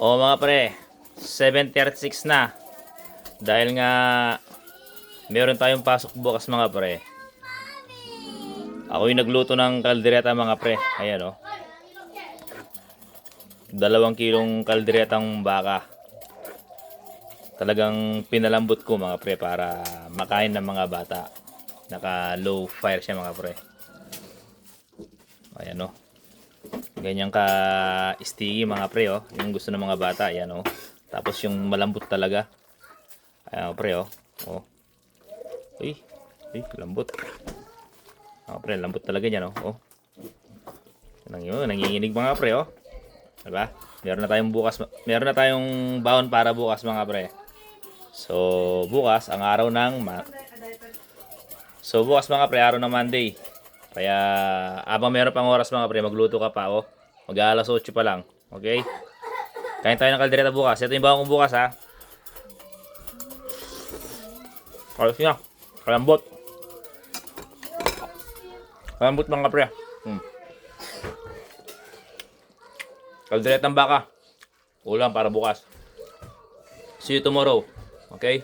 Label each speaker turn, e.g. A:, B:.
A: O mga pre, 7:36 na. Dahil nga meron tayong pasok bukas mga pre. Ako yung nagluto ng kaldereta mga pre. Ayan o. 2 kilong kalderetang baka. Talagang pinalambot ko mga pre para makain ng mga bata. Naka low fire siya mga pre. Ayan o. Ganyan ka sticky mga pre oh. Yung gusto ng mga bata, ayan oh. Tapos yung malambot talaga. Ayan pre oh. Oh. Uy, lambot. Pre, lambot talaga niyan oh. Oh. Nanginginig mga pre oh. Diba? Meron na tayong baon para bukas mga pre. So, bukas ang araw ng bukas mga pre, araw ng Monday. Kaya abang meron pang oras mga pre, magluto ka pa oh. Mag-aalas 8 pa lang. Okay? Kain tayo ng kaldereta bukas. Ito yung bawang ko bukas ha. Ayos niya. Kalambot. Kalambot mga pre. Kalderetang baka. Ulam para bukas. See you tomorrow. Okay?